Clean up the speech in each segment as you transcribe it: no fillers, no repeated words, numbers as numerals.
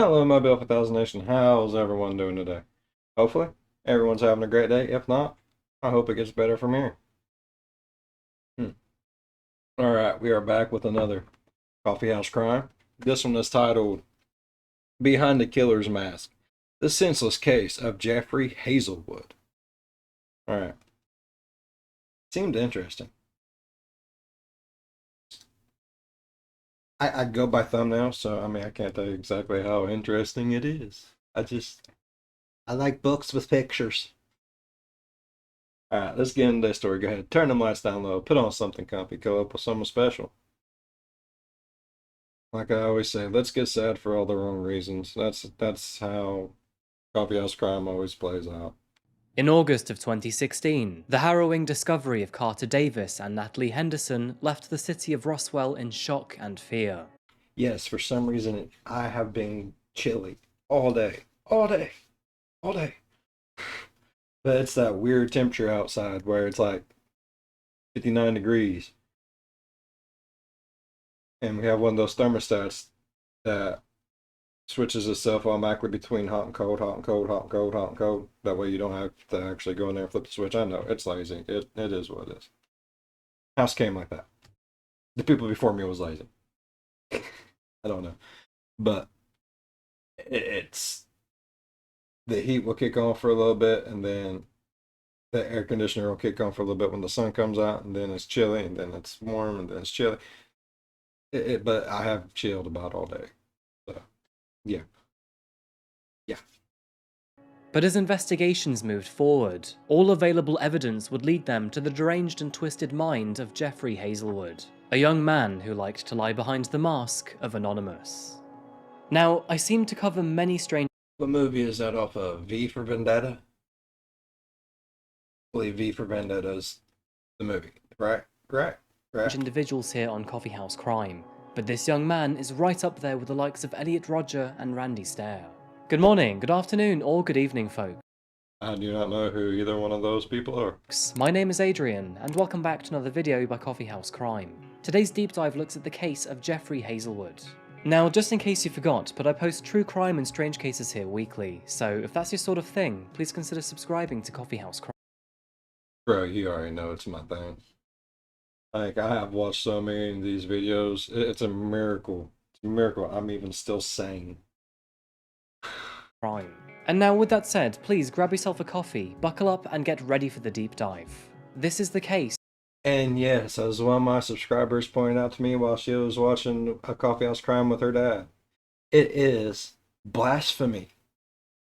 Hello, my Bill 1000 Nation. How's everyone doing today? Hopefully, everyone's having a great day. If not, I hope it gets better from here. Hmm. All right, we are back with another Coffeehouse Crime. This one is titled Behind the Killer's Mask: The Senseless Case of Jeffrey Hazelwood. All right, seemed interesting. I go by thumbnail, so I mean, I can't tell you exactly how interesting it is. I like books with pictures. All right, let's get into this story. Go ahead, turn the lights down low, put on something comfy, go up with something special. Like I always say, let's get sad for all the wrong reasons. That's how Coffeehouse Crime always plays out. In August of 2016, the harrowing discovery of Carter Davis and Natalie Henderson left the city of Roswell in shock and fear. Yes, for some reason I have been chilly all day, all day, all day. But it's that weird temperature outside where it's like 59 degrees, and we have one of those thermostats that switches itself automatically between hot and cold, hot and cold, hot and cold, hot and cold. That way you don't have to actually go in there and flip the switch. I know, it's lazy. It is what it is. House came like that. The people before me was lazy. I don't know. But it's the heat will kick on for a little bit, and then the air conditioner will kick on for a little bit when the sun comes out, and then it's chilly, and then it's warm, and then it's chilly. But I have chilled about all day. So, yeah. Yeah. But as investigations moved forward, all available evidence would lead them to the deranged and twisted mind of Jeffrey Hazelwood, a young man who liked to lie behind the mask of Anonymous. Now, I seem to cover many strange... What movie is that off of? V for Vendetta? I believe V for Vendetta is the movie. Right? individuals here on Coffeehouse Crime, but this young man is right up there with the likes of Elliot Rodger and Randy Stair. Good morning, good afternoon, or good evening, folks. I do not know who either one of those people are. My name is Adrian, and welcome back to another video by Coffeehouse Crime. Today's deep dive looks at the case of Jeffrey Hazelwood. Now, just in case you forgot, but I post true crime and strange cases here weekly, so if that's your sort of thing, please consider subscribing to Coffeehouse Crime. Bro, you already know it's my thing. Like, I have watched so many of these videos. It's a miracle. It's a miracle I'm even still sane. Crime. And now, with that said, please grab yourself a coffee, buckle up, and get ready for the deep dive. This is the case. And yes, as one of my subscribers pointed out to me while she was watching a Coffeehouse Crime with her dad, it is blasphemy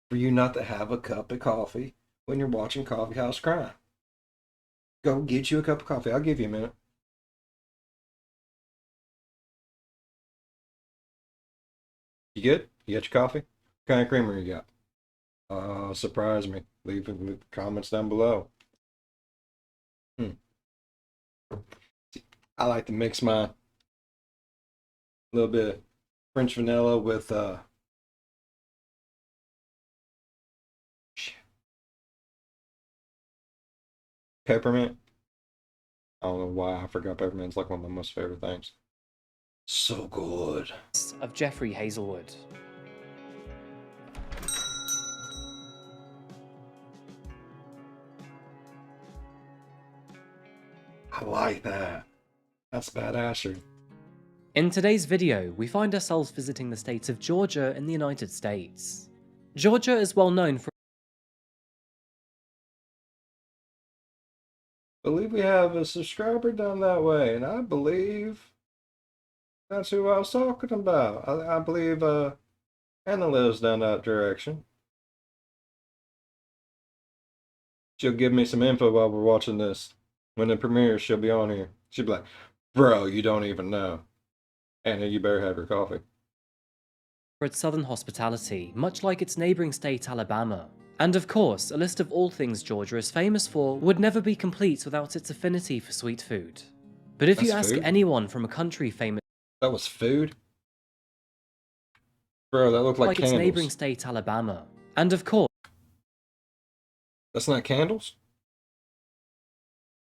for you not to have a cup of coffee when you're watching Coffeehouse Crime. Go get you a cup of coffee. I'll give you a minute. You good? You got your coffee? What kind of creamer you got? Surprise me. Leave in the comments down below. I like to mix my little bit of French vanilla with peppermint. I don't know why I forgot peppermint. It's like one of my most favorite things. So good. Of Jeffrey Hazelwood. I like that. That's badassery. In today's video, we find ourselves visiting the state of Georgia in the United States. Georgia is well known for... I believe we have a subscriber down that way, and I believe that's who I was talking about. I believe Anna lives down that direction. She'll give me some info while we're watching this. When it premieres, she'll be on here. She'll be like, bro, you don't even know. Anna, you better have your coffee. for its southern hospitality, much like its neighbouring state Alabama. And of course, a list of all things Georgia is famous for would never be complete without its affinity for sweet food. But if you ask anyone from a country famous... That was food? Bro, that looked like candles. its neighbouring state Alabama. And of course... That's not candles?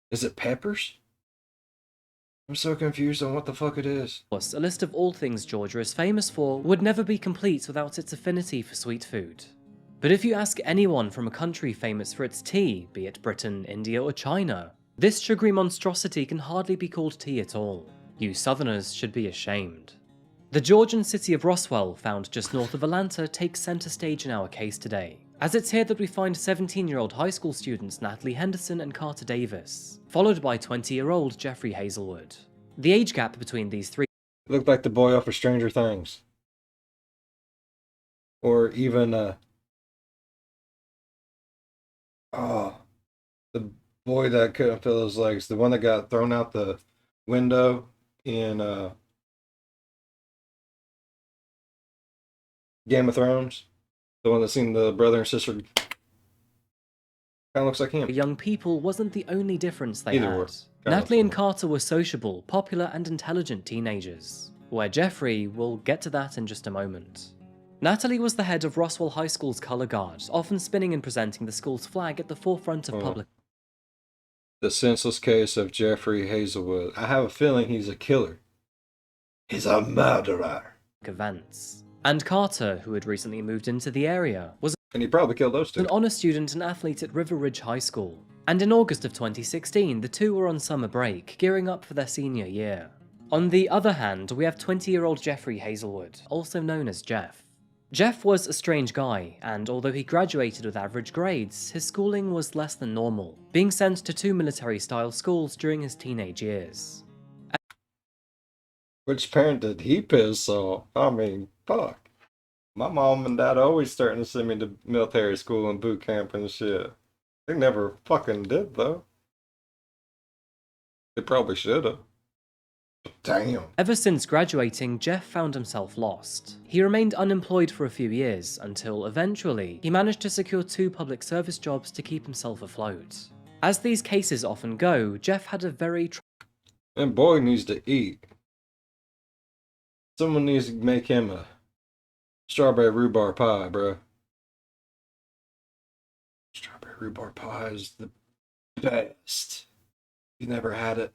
Is it peppers? I'm so confused on what the fuck it is. course, a list of all things Georgia is famous for would never be complete without its affinity for sweet food. But if you ask anyone from a country famous for its tea, be it Britain, India, or China, this sugary monstrosity can hardly be called tea at all. You Southerners should be ashamed. The Georgian city of Roswell, found just north of Atlanta, takes centre stage in our case today, as it's here that we find 17-year-old high school students Natalie Henderson and Carter Davis, followed by 20-year-old Jeffrey Hazelwood. The age gap between these three Looked like the boy off of Stranger Things. Or even, oh, the boy that couldn't feel his legs. The one that got thrown out the window in, Game of Thrones. The one that seen the brother and sister. Kind of looks like him. young people wasn't the only difference they Either had. were. Natalie and Carter were sociable, popular, and intelligent teenagers, where Jeffrey, will get to that in just a moment. Natalie was the head of Roswell High School's color guard, often spinning and presenting the school's flag at the forefront of public The senseless case of Jeffrey Hazelwood. I have a feeling he's a killer. He's a murderer. events. And Carter, who had recently moved into the area, was And he probably killed those two. an honor student and athlete at River Ridge High School. And in August of 2016, the two were on summer break, gearing up for their senior year. On the other hand, we have 20-year-old Jeffrey Hazelwood, also known as Jeff. Jeff was a strange guy, and although he graduated with average grades, his schooling was less than normal, being sent to 2 military-style schools during his teenage years. Which parent did he piss off? I mean, fuck. My mom and dad always starting to send me to military school and boot camp and shit. They never fucking did, though. They probably should have. Damn. Ever since graduating, Jeff found himself lost. He remained unemployed for a few years, until eventually, he managed to secure 2 public service jobs to keep himself afloat. As these cases often go, Jeff had a very And boy needs to eat. Someone needs to make him a strawberry rhubarb pie, bro. Strawberry rhubarb pie is the best. If you never had it,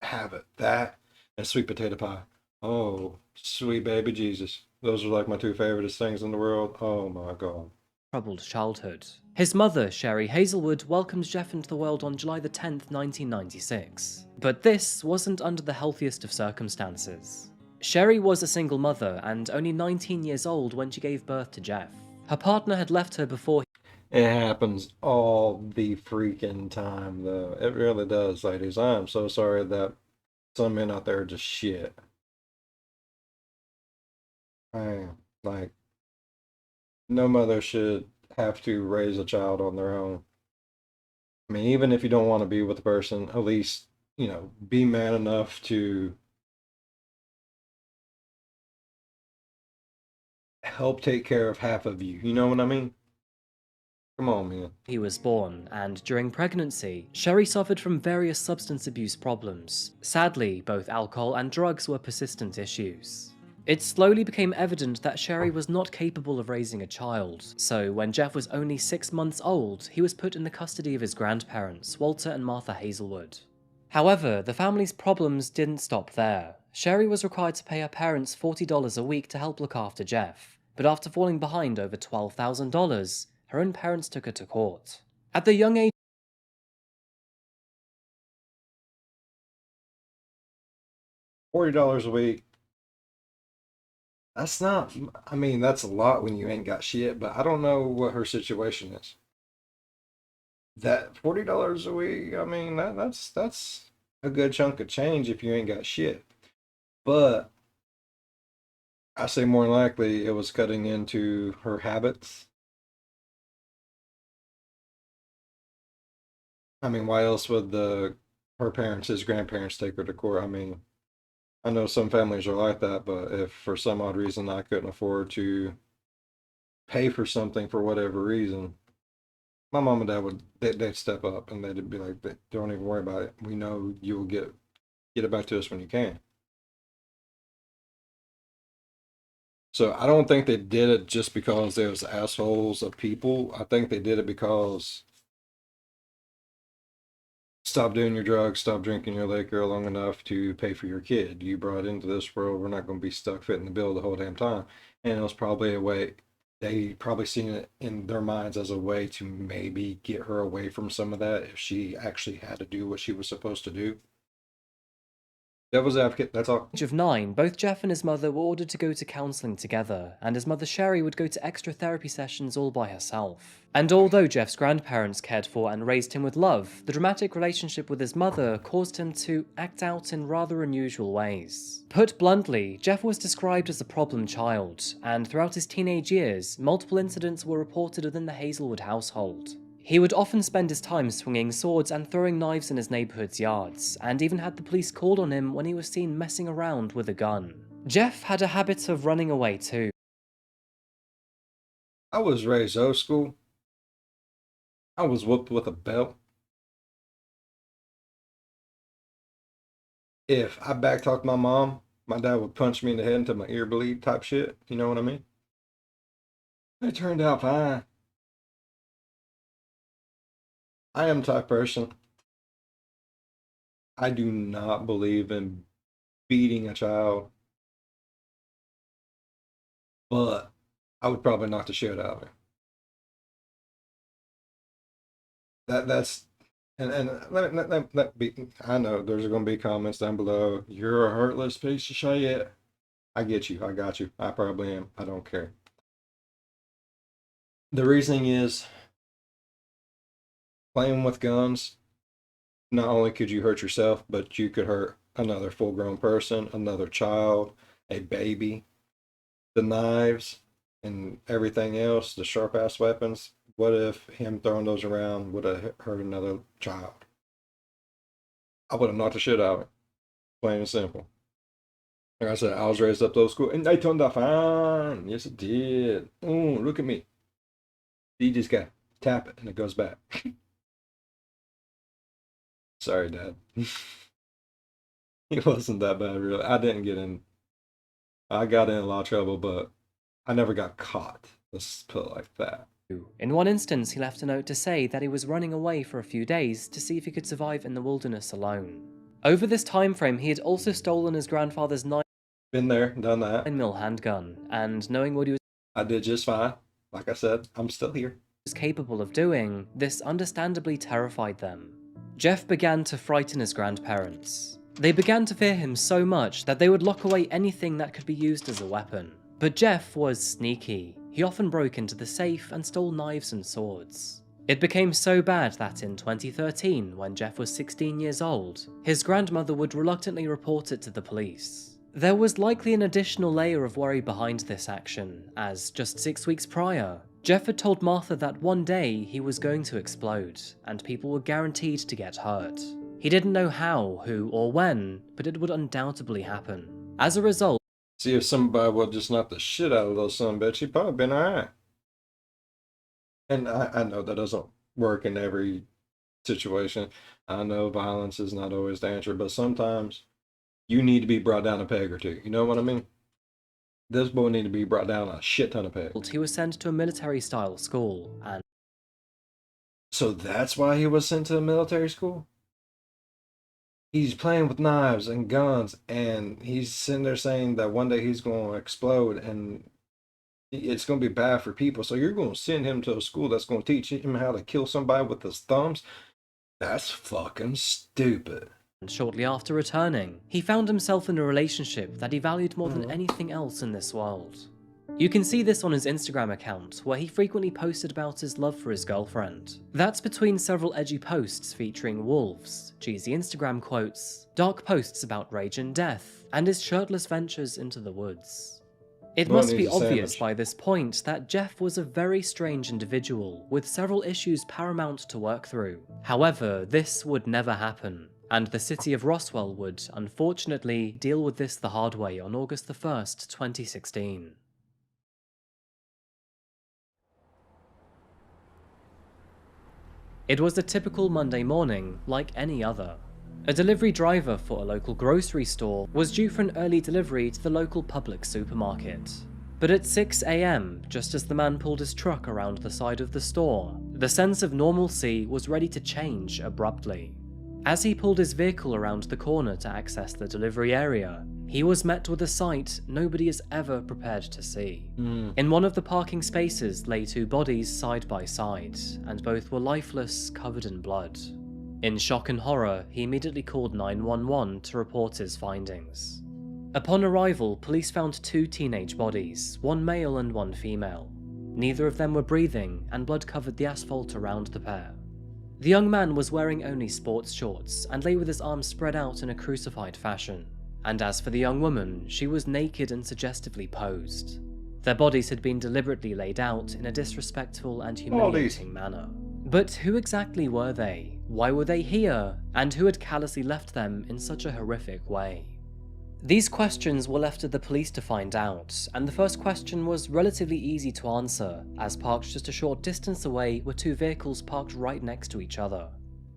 have it. That and sweet potato pie. Oh, sweet baby Jesus. Those are like my 2 favoriteest things in the world. Oh my god. troubled childhood. His mother, Sherry Hazelwood, welcomed Jeff into the world on July the 10th, 1996. But this wasn't under the healthiest of circumstances. Sherry was a single mother and only 19 years old when she gave birth to Jeff. Her partner had left her before It happens all the freaking time, though. It really does, ladies. I am so sorry that some men out there are just shit. Like, no mother should have to raise a child on their own. I mean, even if you don't want to be with the person, at least, be man enough to help take care of half of you. You know what I mean? Come on, man. he was born, and during pregnancy, Sherry suffered from various substance abuse problems. Sadly, both alcohol and drugs were persistent issues. It slowly became evident that Sherry was not capable of raising a child, so when Jeff was only 6 months old, he was put in the custody of his grandparents, Walter and Martha Hazelwood. However, the family's problems didn't stop there. Sherry was required to pay her parents $40 a week to help look after Jeff, but after falling behind over $12,000, her own parents took her to court. At the young age $40 a week. That's not, I mean, that's a lot when you ain't got shit, but I don't know what her situation is. That $40 a week, I mean, that's a good chunk of change if you ain't got shit. But I say more than likely it was cutting into her habits. I mean, why else would her parents, his grandparents, take her to court? I mean, I know some families are like that, but if for some odd reason I couldn't afford to pay for something for whatever reason, my mom and dad they'd step up and they'd be like, "Don't even worry about it. We know you'll get it back to us when you can." So I don't think they did it just because they was assholes of people. I think they did it because stop doing your drugs, stop drinking your liquor long enough to pay for your kid. You brought into this world. We're not going to be stuck fitting the bill the whole damn time. And it was probably a way, they probably seen it in their minds as a way to maybe get her away from some of that if she actually had to do what she was supposed to do. Devil's advocate, that's all. Age of 9, both Jeff and his mother were ordered to go to counselling together, and his mother Sherry would go to extra therapy sessions all by herself. And although Jeff's grandparents cared for and raised him with love, the dramatic relationship with his mother caused him to act out in rather unusual ways. Put bluntly, Jeff was described as a problem child, and throughout his teenage years, multiple incidents were reported within the Hazelwood household. He would often spend his time swinging swords and throwing knives in his neighborhood's yards, and even had the police called on him when he was seen messing around with a gun. Jeff had a habit of running away too. I was raised old school. I was whooped with a belt. If I backtalked my mom, my dad would punch me in the head until my ear bleed type shit. You know what I mean? It turned out fine. I am the type of person. I do not believe in beating a child, but I would probably knock the shit out of her. That's and let be. I know there's going to be comments down below. You're a heartless piece of shit. I get you. I got you. I probably am. I don't care. The reasoning is playing with guns. Not only could you hurt yourself, but you could hurt another full-grown person, another child, a baby. The knives and everything else, the sharp-ass weapons. What if him throwing those around would have hurt another child? I would have knocked the shit out of it. Plain and simple. Like I said, I was raised up those school, and they turned out fine. Yes, it did. Oh, look at me. You just got tap it, and it goes back. Sorry, Dad. It wasn't that bad, really. I didn't get in. I got in a lot of trouble, but I never got caught. Let's put it like that. In one instance, he left a note to say that he was running away for a few days to see if he could survive in the wilderness alone. Over this time frame, he had also stolen his grandfather's Been there, done that. 9mm handgun, and knowing what he was I did just fine. Like I said, I'm still here. capable of doing, this understandably terrified them. Jeff began to frighten his grandparents. They began to fear him so much that they would lock away anything that could be used as a weapon. But Jeff was sneaky. He often broke into the safe and stole knives and swords. It became so bad that in 2013, when Jeff was 16 years old, his grandmother would reluctantly report it to the police. There was likely an additional layer of worry behind this action, as just 6 weeks prior, Jeff had told Martha that one day he was going to explode, and people were guaranteed to get hurt. He didn't know how, who, or when, but it would undoubtedly happen. As a result, See if somebody would just knock the shit out of those son of a bitch, he'd probably been alright. And I know that doesn't work in every situation. I know violence is not always the answer, but sometimes you need to be brought down a peg or two. You know what I mean? This boy needed to be brought down a shit ton of pegs. he was sent to a military-style school, and So that's why he was sent to a military school? He's playing with knives and guns, and he's sitting there saying that one day he's going to explode and it's going to be bad for people. So you're going to send him to a school that's going to teach him how to kill somebody with his thumbs? That's fucking stupid. shortly after returning, he found himself in a relationship that he valued more than anything else in this world. You can see this on his Instagram account, where he frequently posted about his love for his girlfriend. That's between several edgy posts featuring wolves, cheesy Instagram quotes, dark posts about rage and death, and his shirtless ventures into the woods. It Well, must be needs a obvious sandwich. by this point that Jeff was a very strange individual, with several issues paramount to work through. However, this would never happen, and the city of Roswell would, unfortunately, deal with this the hard way on August the 1st, 2016. It was a typical Monday morning, like any other. A delivery driver for a local grocery store was due for an early delivery to the local public supermarket. But at 6 AM, just as the man pulled his truck around the side of the store, the sense of normalcy was ready to change abruptly. As he pulled his vehicle around the corner to access the delivery area, he was met with a sight nobody is ever prepared to see. In one of the parking spaces lay two bodies side by side, and both were lifeless, covered in blood. In shock and horror, he immediately called 911 to report his findings. Upon arrival, police found two teenage bodies, one male and one female. Neither of them were breathing, and blood covered the asphalt around the pair. The young man was wearing only sports shorts and lay with his arms spread out in a crucified fashion. And as for the young woman, she was naked and suggestively posed. Their bodies had been deliberately laid out in a disrespectful and humiliating manner. But who exactly were they? Why were they here? And who had callously left them in such a horrific way? These questions were left to the police to find out, and the first question was relatively easy to answer, as parked just a short distance away were two vehicles parked right next to each other.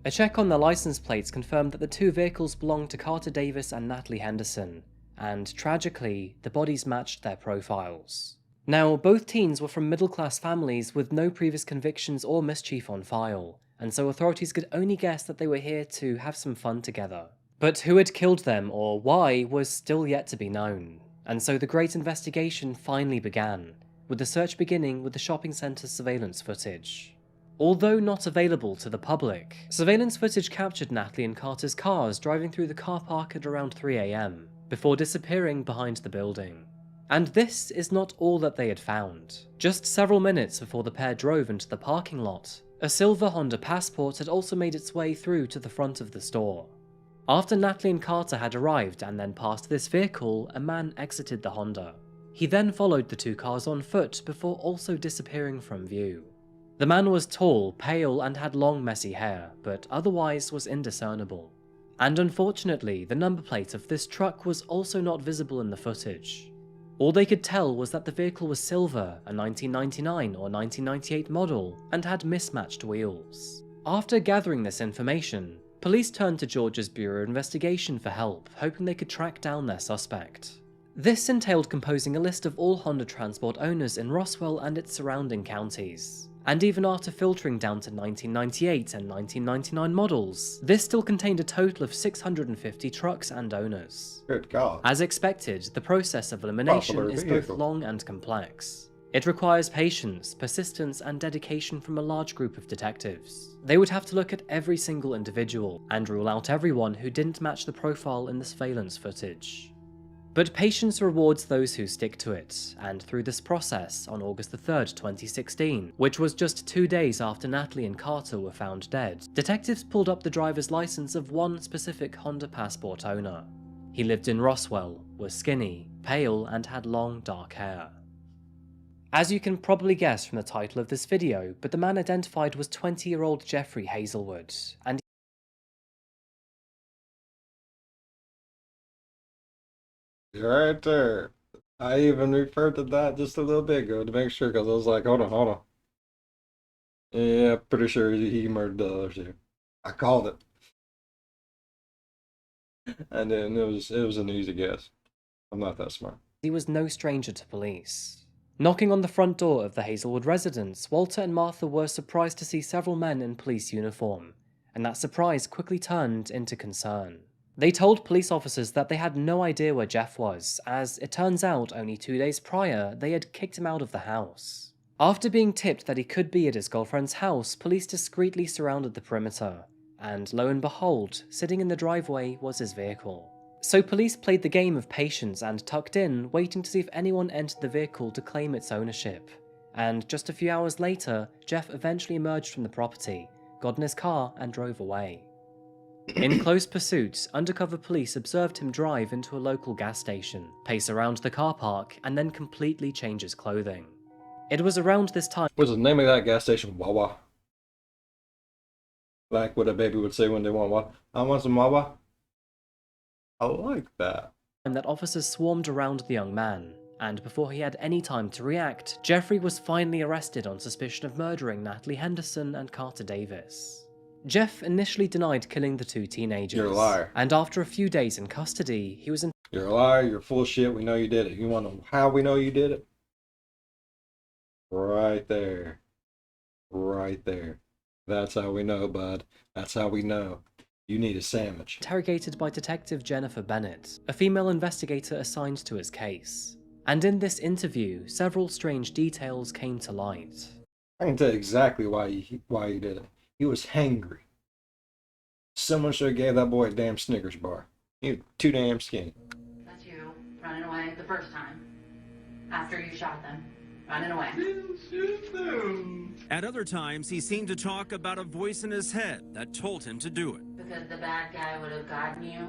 A check on the license plates confirmed that the two vehicles belonged to Carter Davis and Natalie Henderson, and tragically, the bodies matched their profiles. Now, both teens were from middle-class families with no previous convictions or mischief on file, and so authorities could only guess that they were here to have some fun together. But who had killed them or why was still yet to be known, and so the great investigation finally began, with the search beginning with the shopping centre's surveillance footage. Although not available to the public, surveillance footage captured Natalie and Carter's cars driving through the car park at around 3 AM, before disappearing behind the building. And this is not all that they had found. Just several minutes before the pair drove into the parking lot, a silver Honda Passport had also made its way through to the front of the store. After Natalie and Carter had arrived and then passed this vehicle, a man exited the Honda. He then followed the two cars on foot before also disappearing from view. The man was tall, pale, and had long messy hair, but otherwise was indiscernible. And unfortunately, the number plate of this truck was also not visible in the footage. All they could tell was that the vehicle was silver, a 1999 or 1998 model, and had mismatched wheels. After gathering this information, police turned to Georgia's Bureau of Investigation for help, hoping they could track down their suspect. This entailed composing a list of all Honda Transport owners in Roswell and its surrounding counties. And even after filtering down to 1998 and 1999 models, this still contained a total of 650 trucks and owners. Good God. As expected, the process of elimination is both long and complex. It requires patience, persistence, and dedication from a large group of detectives. They would have to look at every single individual and rule out everyone who didn't match the profile in the surveillance footage. But patience rewards those who stick to it, and through this process, on August 3rd, 2016, which was just 2 days after Natalie and Carter were found dead, detectives pulled up the driver's license of one specific Honda Passport owner. He lived in Roswell, was skinny, pale, and had long dark hair. As you can probably guess from the title of this video, but the man identified was 20-year-old Jeffrey Hazelwood, and You're right there. I even referred to that just a little bit ago to make sure, because I was like, hold on, hold on. Yeah, pretty sure he murdered the other two. I called it. And then it was an easy guess. I'm not that smart. he was no stranger to police. Knocking on the front door of the Hazelwood residence, Walter and Martha were surprised to see several men in police uniform, and that surprise quickly turned into concern. They told police officers that they had no idea where Jeff was, as it turns out only 2 days prior they had kicked him out of the house. After being tipped that he could be at his girlfriend's house, police discreetly surrounded the perimeter, and lo and behold, sitting in the driveway was his vehicle. So police played the game of patience and tucked in, waiting to see if anyone entered the vehicle to claim its ownership. And just a few hours later, Jeff eventually emerged from the property, got in his car and drove away. In close pursuit, undercover police observed him drive into a local gas station, pace around the car park, and then completely change his clothing. It was around this time— What's the name of that gas station? Wawa. Like what a baby would say when they want what? I want some Wawa. I like that. that officers swarmed around the young man, and before he had any time to react, Jeffrey was finally arrested on suspicion of murdering Natalie Henderson and Carter Davis. Jeff initially denied killing the two teenagers. You're a liar. And after a few days in custody, he was in— You're a liar, you're full of shit, we know you did it. You want to know how we know you did it? Right there. Right there. That's how we know, bud. That's how we know. You need a sandwich. Interrogated by Detective Jennifer Bennett, a female investigator assigned to his case. And in this interview, several strange details came to light. I can tell you exactly why he did it. He was hangry. Someone should have gave that boy a damn Snickers bar. He was too damn skinny. That's you running away the first time. After you shot them. Running away. At other times, he seemed to talk about a voice in his head that told him to do it. Because the bad guy would have gotten you.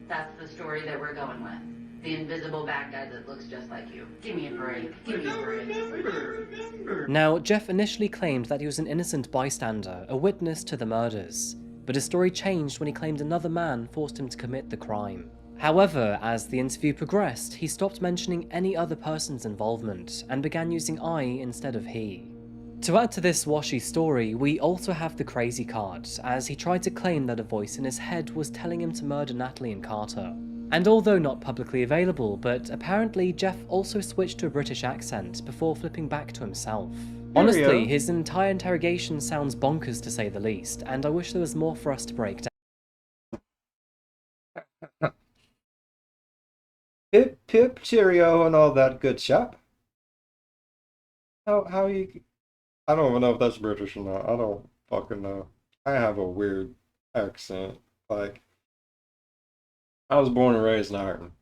That's the story that we're going with. The invisible bad guy that looks just like you. Give me a break. Give me a break. Now, Jeff initially claimed that he was an innocent bystander, a witness to the murders, but his story changed when he claimed another man forced him to commit the crime. However, as the interview progressed, he stopped mentioning any other person's involvement and began using I instead of he. To add to this washy story, we also have the crazy card, as he tried to claim that a voice in his head was telling him to murder Natalie and Carter. And although not publicly available, but apparently Jeff also switched to a British accent before flipping back to himself. Honestly, his entire interrogation sounds bonkers to say the least, and I wish there was more for us to break down. Pip, pip, cheerio, and all that good shop. How you... I don't even know if that's British or not. I don't fucking know. I have a weird accent. Like, I was born and raised in Ireland.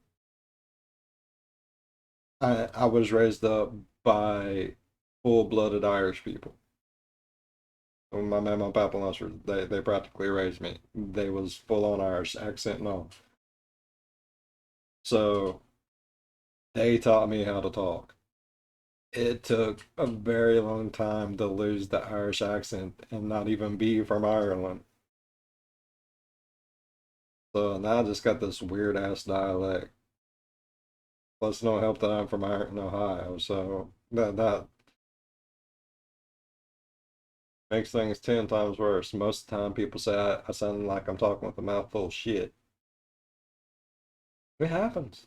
I was raised up by full-blooded Irish people. When my mom and papa were, they practically raised me. They was full-on Irish accent and all. So they taught me how to talk. It took a very long time to lose the Irish accent and not even be from Ireland. So now I just got this weird ass dialect. Plus, no help that I'm from Ireton, Ohio. So that makes things 10 times worse. Most of the time, people say I sound like I'm talking with a mouthful of shit. It happens.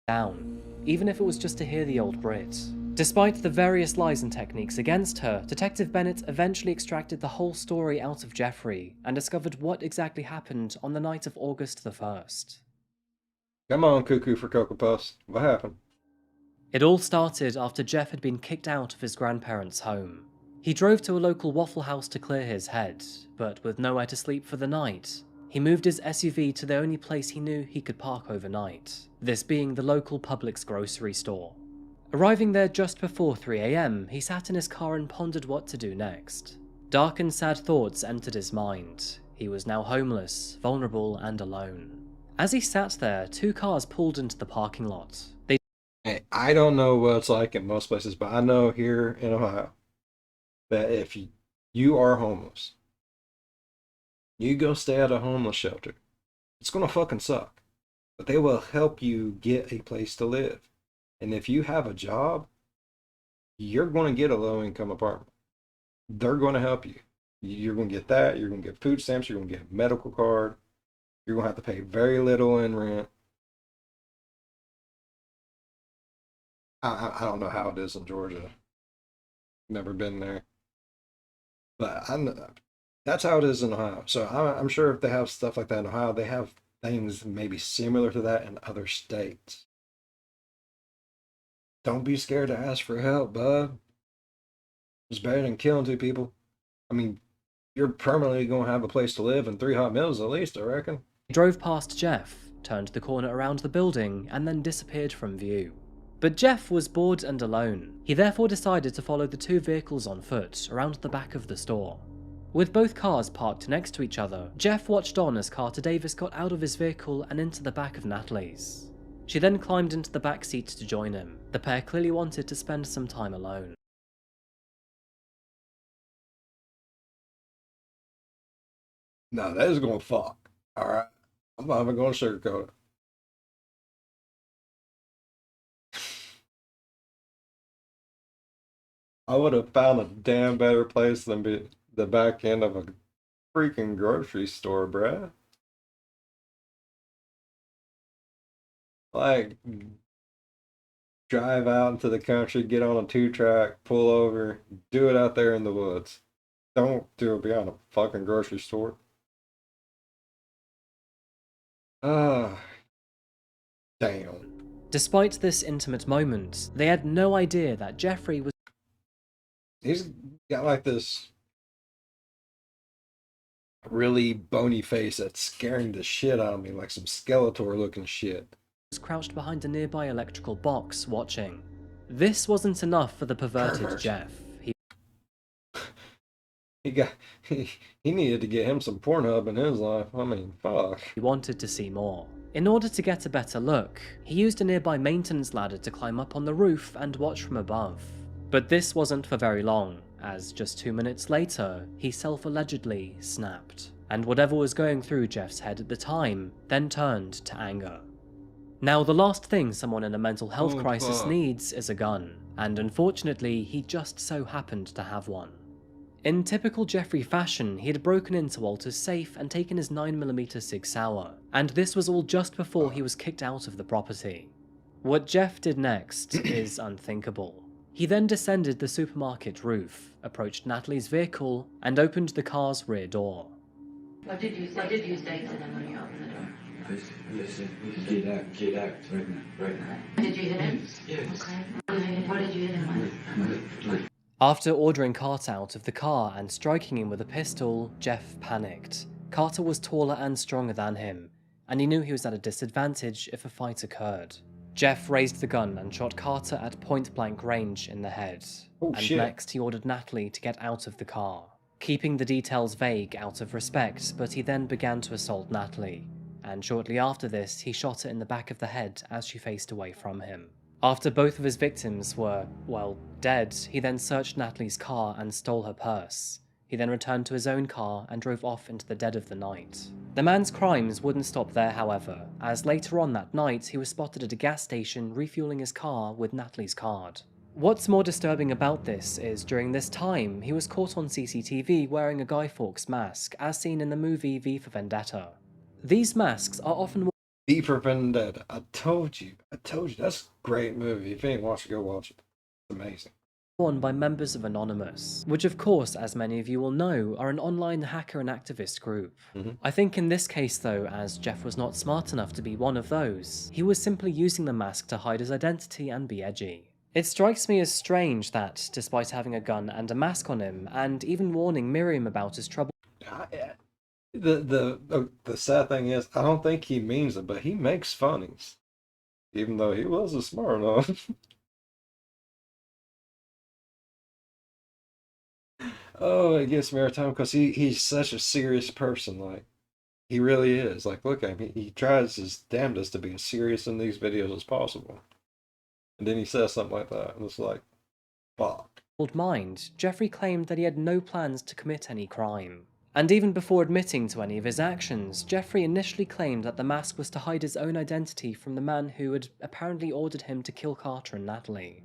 Down, even if it was just to hear the old Brit. Despite the various lies and techniques against her, Detective Bennett eventually extracted the whole story out of Jeffrey and discovered what exactly happened on the night of August the 1st. Come on, Cuckoo for Cocoa Puffs. What happened? It all started after Jeff had been kicked out of his grandparents' home. He drove to a local Waffle House to clear his head, but with nowhere to sleep for the night, he moved his SUV to the only place he knew he could park overnight, this being the local Publix grocery store. Arriving there just before 3 AM, he sat in his car and pondered what to do next. Dark and sad thoughts entered his mind. He was now homeless, vulnerable, and alone. As he sat there, two cars pulled into the parking lot. Hey, I don't know what it's like in most places, but I know here in Ohio that if you are homeless, you go stay at a homeless shelter, it's gonna fucking suck. But they will help you get a place to live. And if you have a job, you're gonna get a low income apartment. They're gonna help you. You're gonna get that, you're gonna get food stamps, you're gonna get a medical card, you're gonna have to pay very little in rent. I don't know how it is in Georgia. Never been there. But that's how it is in Ohio. So I'm sure if they have stuff like that in Ohio, they have things maybe similar to that in other states. Don't be scared to ask for help, bud. It's better than killing two people. I mean, you're permanently going to have a place to live and 3 hot meals at least, I reckon. He drove past Jeff, turned the corner around the building, and then disappeared from view. But Jeff was bored and alone. He therefore decided to follow the two vehicles on foot around the back of the store. With both cars parked next to each other, Jeff watched on as Carter Davis got out of his vehicle and into the back of Natalie's. She then climbed into the back seat to join him. The pair clearly wanted to spend some time alone. No, that is going to fuck. Alright. I'm not even going to sugarcoat it. I would have found a damn better place than the back end of a freaking grocery store, bruh. Like, drive out into the country, get on a 2-track, pull over, do it out there in the woods. Don't do it behind a fucking grocery store. Ah, damn. Despite this intimate moment, they had no idea that Jeffrey was He's got like this really bony face that's scaring the shit out of me, like some Skeletor looking shit. crouched behind a nearby electrical box, watching. This wasn't enough for the perverted Pervert. Jeff. He got he needed to get him some Pornhub in his life. I mean, fuck. He wanted to see more. In order to get a better look, he used a nearby maintenance ladder to climb up on the roof and watch from above. But this wasn't for very long, as just 2 minutes later, he self-allegedly snapped. And whatever was going through Jeff's head at the time then turned to anger. Now, the last thing someone in a mental health crisis needs is a gun, and unfortunately, he just so happened to have one. In typical Jeffrey fashion, he had broken into Walter's safe and taken his 9mm Sig Sauer, and this was all just before he was kicked out of the property. What Jeff did next is unthinkable. He then descended the supermarket roof, approached Natalie's vehicle, and opened the car's rear door. What did you say to them when you opened the door? Get out, right now. Did you hit him? Yes. Okay. What did you hit him with? After ordering Carter out of the car and striking him with a pistol, Jeff panicked. Carter was taller and stronger than him, and he knew he was at a disadvantage if a fight occurred. Jeff raised the gun and shot Carter at point-blank range in the head. Oh, and shit. next he ordered Natalie to get out of the car, keeping the details vague out of respect, but he then began to assault Natalie, and shortly after this he shot her in the back of the head as she faced away from him. After both of his victims were, well, dead, he then searched Natalie's car and stole her purse. He then returned to his own car and drove off into the dead of the night. The man's crimes wouldn't stop there, however, as later on that night he was spotted at a gas station refueling his car with Natalie's card. What's more disturbing about this is during this time he was caught on CCTV wearing a Guy Fawkes mask as seen in the movie V for Vendetta. These masks are often V for Vendetta. I told you. That's a great movie. If you ain't watched it, go watch it. It's amazing. worn by members of Anonymous, which of course, as many of you will know, are an online hacker and activist group. I think in this case though, as Jeff was not smart enough to be one of those, he was simply using the mask to hide his identity and be edgy. It strikes me as strange that, despite having a gun and a mask on him, and even warning Miriam about his trouble, The sad thing is, I don't think he means it, but he makes funnies. Even though he was a smart enough. Oh, it gets me every time because he's such a serious person. Like, he really is. Like, look at him. He tries his damnedest to be as serious in these videos as possible. And then he says something like that, and it's like, fuck. mind, Jeffrey claimed that he had no plans to commit any crime. And even before admitting to any of his actions, Jeffrey initially claimed that the mask was to hide his own identity from the man who had apparently ordered him to kill Carter and Natalie.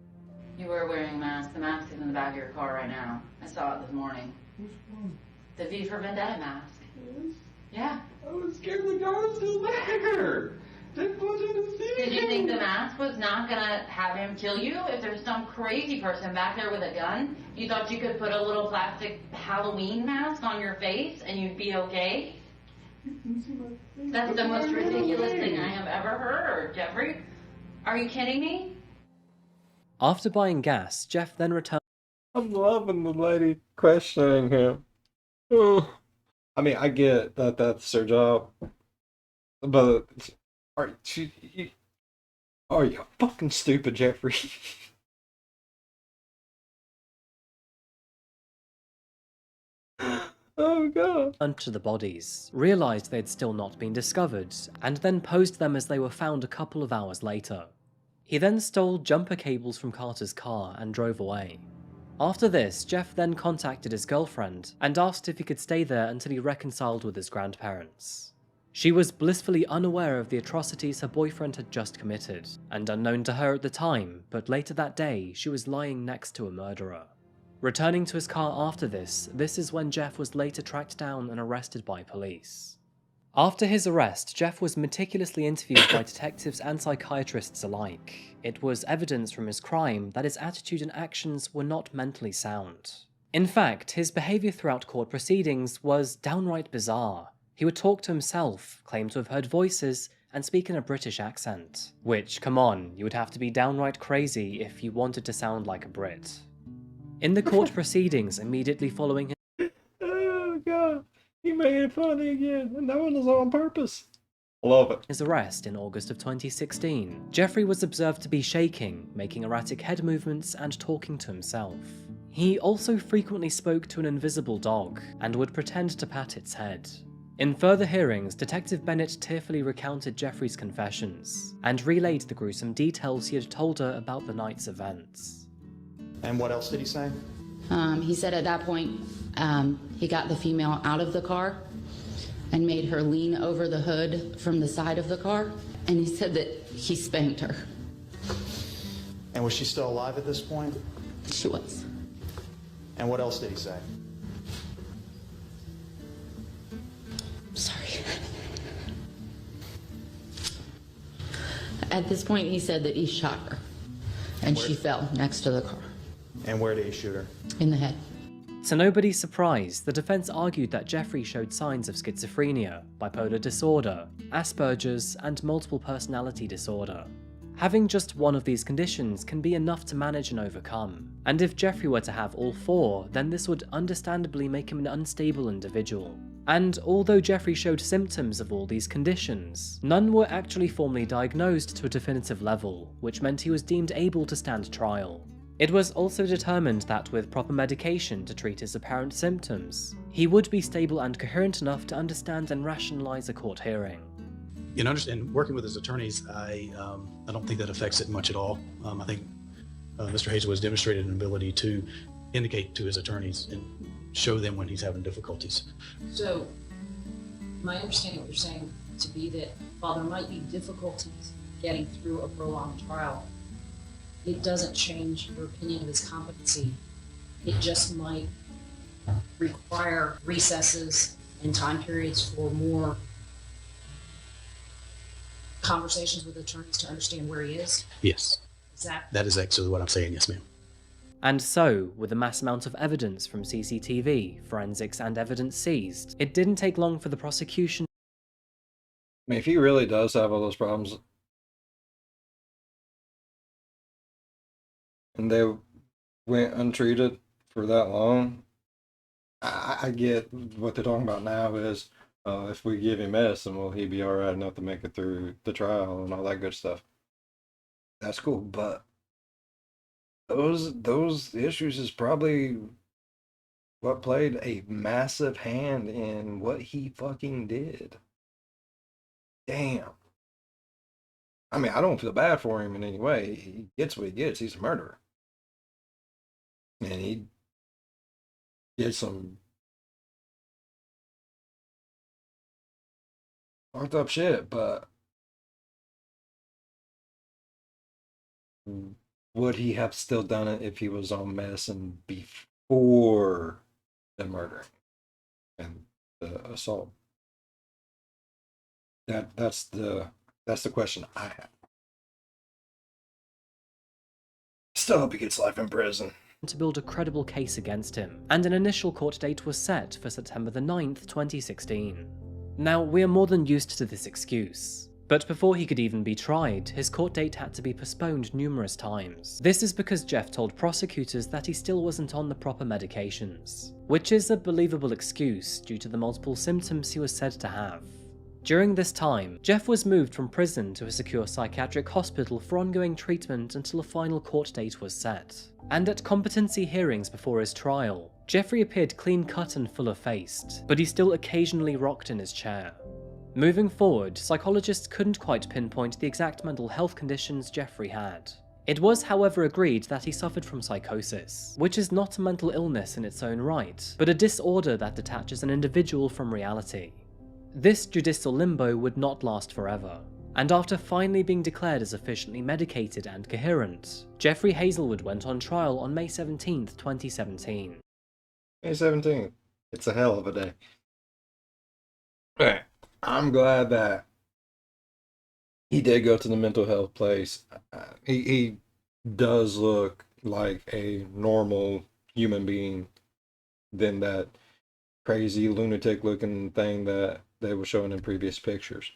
You were wearing a mask. The mask is in the back of your car right now. I saw it this morning. Which one? The V for Vendetta mask. Yes? Yeah. I was scared the guy was still there. Didn't want you to see Did you him. think the mask was not gonna have him kill you? If there's some crazy person back there with a gun, you thought you could put a little plastic Halloween mask on your face and you'd be okay? You can see my face. That's the most What's going ridiculous on? thing I have ever heard, Jeffrey. Are you kidding me? After buying gas, Jeff then returned I'm loving the lady questioning him. Oh. I mean, I get that that's their job, but are you fucking stupid, Jeffrey? Oh god. to the bodies, realised they had still not been discovered, and then posed them as they were found a couple of hours later. He then stole jumper cables from Carter's car and drove away. After this, Jeff then contacted his girlfriend and asked if he could stay there until he reconciled with his grandparents. She was blissfully unaware of the atrocities her boyfriend had just committed, and unknown to her at the time, but later that day, she was lying next to a murderer. Returning to his car after this is when Jeff was later tracked down and arrested by police. After his arrest, Jeff was meticulously interviewed by detectives and psychiatrists alike. It was evidence from his crime that his attitude and actions were not mentally sound. In fact, his behaviour throughout court proceedings was downright bizarre. He would talk to himself, claim to have heard voices, and speak in a British accent. Which, come on, you would have to be downright crazy if you wanted to sound like a Brit. In the court proceedings immediately following Oh god, he made it funny again, and that one was on purpose. Love it. his arrest in August of 2016, Jeffrey was observed to be shaking, making erratic head movements, and talking to himself. He also frequently spoke to an invisible dog, and would pretend to pat its head. In further hearings, Detective Bennett tearfully recounted Jeffrey's confessions, and relayed the gruesome details he had told her about the night's events. And what else did he say? He said at that point, he got the female out of the car and made her lean over the hood from the side of the car, and he said that he spanked her. And was she still alive at this point? She was. And what else did he say? Sorry. At this point, he said that he shot her, and she fell next to the car, And where did he shoot her? in the head. To nobody's surprise, the defense argued that Jeffrey showed signs of schizophrenia, bipolar disorder, Asperger's, and multiple personality disorder. Having just one of these conditions can be enough to manage and overcome, and if Jeffrey were to have all four, then this would understandably make him an unstable individual. And although Jeffrey showed symptoms of all these conditions, none were actually formally diagnosed to a definitive level, which meant he was deemed able to stand trial. It was also determined that with proper medication to treat his apparent symptoms, he would be stable and coherent enough to understand and rationalize a court hearing. And working with his attorneys, I don't think that affects it much at all. I think Mr. Hazelwood has demonstrated an ability to indicate to his attorneys and show them when he's having difficulties. So, my understanding of what you're saying to be that while there might be difficulties getting through a prolonged trial, it doesn't change your opinion of his competency. It just might require recesses and time periods for more conversations with attorneys to understand where he is. Yes, that is actually what I'm saying, yes ma'am. And so, with a mass amount of evidence from CCTV, forensics, and evidence seized, it didn't take long for the prosecution. I mean, if he really does have all those problems, and they went untreated for that long, I get what they're talking about now is, if we give him medicine, will he be alright enough to make it through the trial and all that good stuff? That's cool, but those issues is probably what played a massive hand in what he fucking did. Damn. I mean, I don't feel bad for him in any way. He gets what he gets. He's a murderer. And he did some fucked up shit, but would he have still done it if he was on medicine before the murdering and the assault? That's the question I have. Still hope he gets life in prison. To build a credible case against him, and an initial court date was set for September the 9th, 2016. Now, we are more than used to this excuse, but before he could even be tried, his court date had to be postponed numerous times. This is because Jeff told prosecutors that he still wasn't on the proper medications, which is a believable excuse due to the multiple symptoms he was said to have. During this time, Jeff was moved from prison to a secure psychiatric hospital for ongoing treatment until a final court date was set. And at competency hearings before his trial, Jeffrey appeared clean-cut and fuller-faced, but he still occasionally rocked in his chair. Moving forward, psychologists couldn't quite pinpoint the exact mental health conditions Jeffrey had. It was, however, agreed that he suffered from psychosis, which is not a mental illness in its own right, but a disorder that detaches an individual from reality. This judicial limbo would not last forever, and after finally being declared as efficiently medicated and coherent, Jeffrey Hazelwood went on trial on May 17th, 2017. May 17th. It's a hell of a day. Right. I'm glad that he did go to the mental health place. He does look like a normal human being than that crazy lunatic looking thing that they were showing in previous pictures.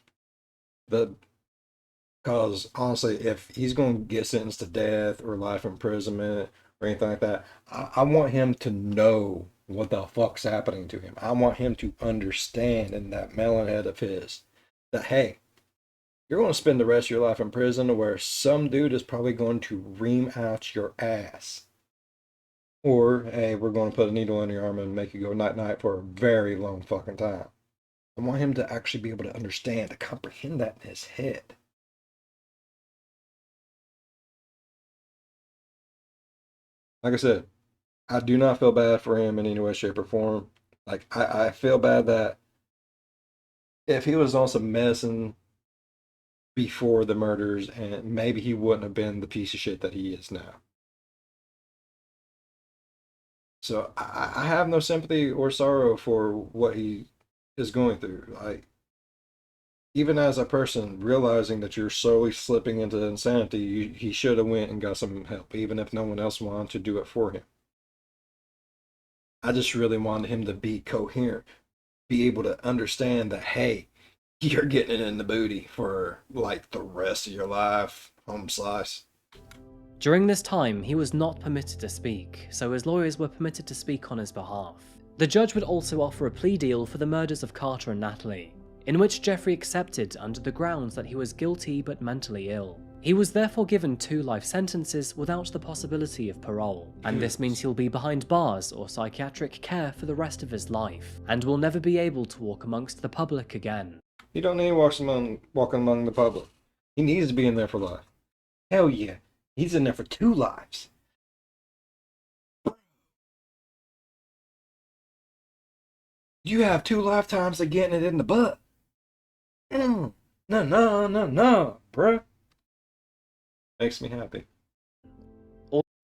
Because honestly, if he's going to get sentenced to death or life imprisonment or anything like that, I want him to know what the fuck's happening to him. I want him to understand in that melon head of his that, hey, you're going to spend the rest of your life in prison where some dude is probably going to ream out your ass. Or, hey, we're going to put a needle in your arm and make you go night-night for a very long fucking time. I want him to actually be able to understand, to comprehend that in his head. Like I said, I do not feel bad for him in any way, shape, or form. Like, I feel bad that if he was on some medicine before the murders, and maybe he wouldn't have been the piece of shit that he is now. So I have no sympathy or sorrow for what he is going through. Like, even as a person realizing that you're slowly slipping into insanity, he should have went and got some help, even if no one else wanted to do it for him. I just really wanted him to be coherent, be able to understand that, hey, you're getting it in the booty for like the rest of your life, home slice. During this time, he was not permitted to speak, so his lawyers were permitted to speak on his behalf. The judge would also offer a plea deal for the murders of Carter and Natalie, in which Jeffrey accepted under the grounds that he was guilty but mentally ill. He was therefore given 2 life sentences without the possibility of parole, and this means he'll be behind bars or psychiatric care for the rest of his life, and will never be able to walk amongst the public again. He don't need walking among the public. He needs to be in there for life. Hell yeah. He's in there for 2 lives. You have 2 lifetimes of getting it in the butt. No, bruh. Makes me happy.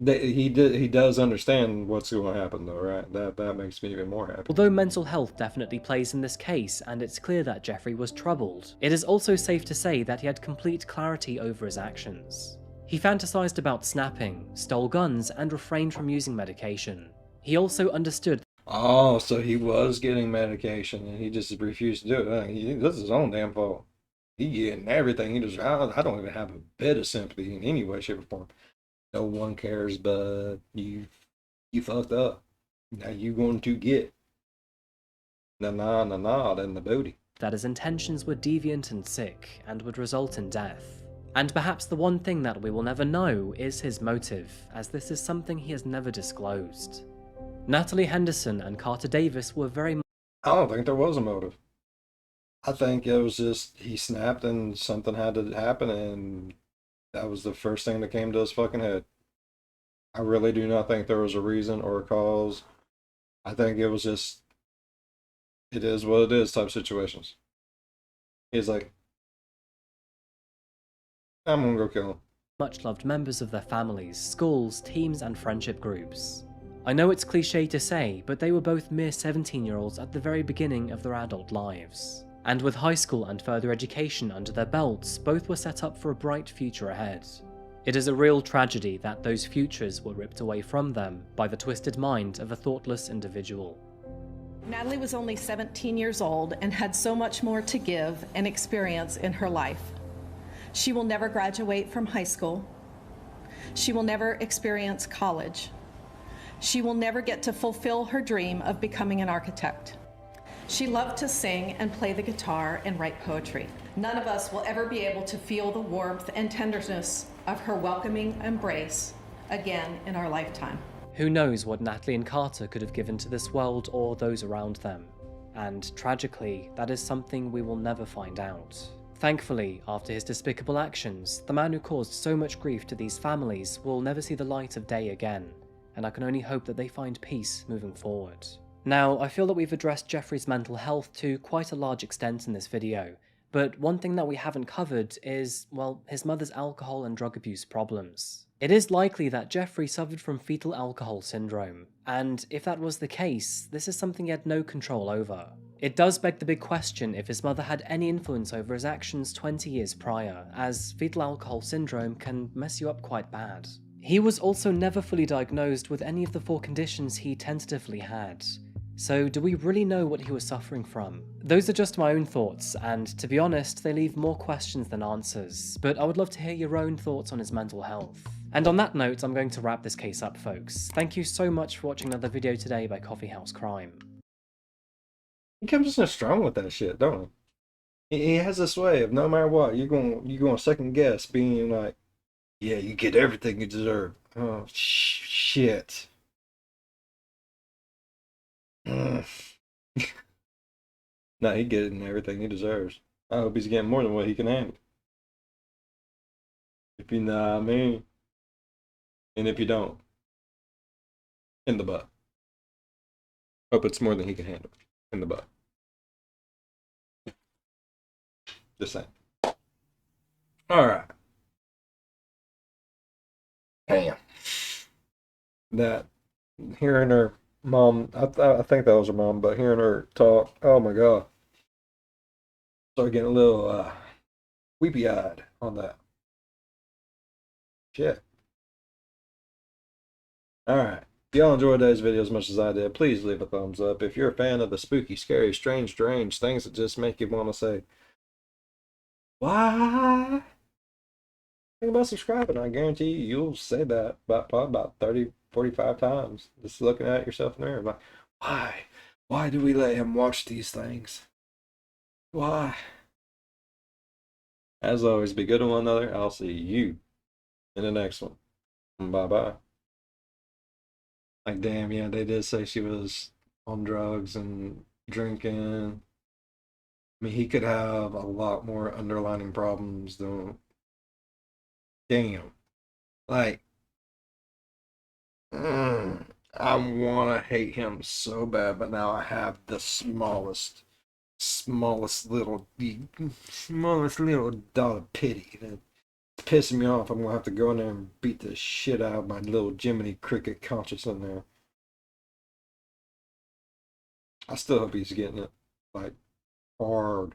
He does understand what's going to happen though, right? That makes me even more happy. Although mental health definitely plays in this case, and it's clear that Jeffrey was troubled, it is also safe to say that he had complete clarity over his actions. He fantasized about snapping, stole guns, and refrained from using medication. He also understood. Oh, so he was getting medication and he just refused to do it. This is his own damn fault. He getting everything. I don't even have a bit of sympathy in any way, shape, or form. No one cares, but you fucked up. Now you going to get in the booty. That his intentions were deviant and sick, and would result in death. And perhaps the one thing that we will never know is his motive, as this is something he has never disclosed. Natalie Henderson and Carter Davis were very. I don't think there was a motive. I think it was just he snapped and something had to happen, and that was the first thing that came to his fucking head. I really do not think there was a reason or a cause. I think it was just, it is what it is type situations. He's like, I'm gonna go kill him. Much loved members of their families, schools, teams, and friendship groups. I know it's cliche to say, but they were both mere 17-year-olds at the very beginning of their adult lives. And with high school and further education under their belts, both were set up for a bright future ahead. It is a real tragedy that those futures were ripped away from them by the twisted mind of a thoughtless individual. Natalie was only 17 years old and had so much more to give and experience in her life. She will never graduate from high school. She will never experience college. She will never get to fulfill her dream of becoming an architect. She loved to sing and play the guitar and write poetry. None of us will ever be able to feel the warmth and tenderness of her welcoming embrace again in our lifetime. Who knows what Natalie and Carter could have given to this world or those around them, and tragically, that is something we will never find out. Thankfully, after his despicable actions, the man who caused so much grief to these families will never see the light of day again, and I can only hope that they find peace moving forward. Now, I feel that we've addressed Jeffrey's mental health to quite a large extent in this video, but one thing that we haven't covered is, well, his mother's alcohol and drug abuse problems. It is likely that Jeffrey suffered from fetal alcohol syndrome, and if that was the case, this is something he had no control over. It does beg the big question if his mother had any influence over his actions 20 years prior, as fetal alcohol syndrome can mess you up quite bad. He was also never fully diagnosed with any of the 4 conditions he tentatively had. So do we really know what he was suffering from? Those are just my own thoughts, and to be honest, they leave more questions than answers, but I would love to hear your own thoughts on his mental health. And on that note, I'm going to wrap this case up, folks. Thank you so much for watching another video today by Coffeehouse Crime. He comes in strong with that shit, don't he? He has this way of no matter what, you're going to second guess, being like, yeah, you get everything you deserve. Oh shit. Mm. Nah, he getting everything he deserves. I hope he's getting more than what he can handle. If you know what I mean. And if you don't, in the butt. Hope it's more than he can handle. In the butt. Just saying. Alright. Damn. That, hearing her mom, I think that was her mom, but hearing her talk, oh my god. Started getting a little weepy-eyed on that. Shit. Alright. If y'all enjoyed today's video as much as I did, please leave a thumbs up. If you're a fan of the spooky, scary, strange things that just make you want to say, why? Think about subscribing. I guarantee you'll say that probably about 30, 45 times. Just looking at yourself in the mirror. Like, why? Why do we let him watch these things? Why? As always, be good to one another. I'll see you in the next one. Bye-bye. Like, damn, yeah, they did say she was on drugs and drinking. I mean, he could have a lot more underlying problems than... Damn. Like, I want to hate him so bad, but now I have the smallest little dot of pity. And it's pissing me off. I'm going to have to go in there and beat the shit out of my little Jiminy Cricket conscience in there. I still hope he's getting it, like, hard.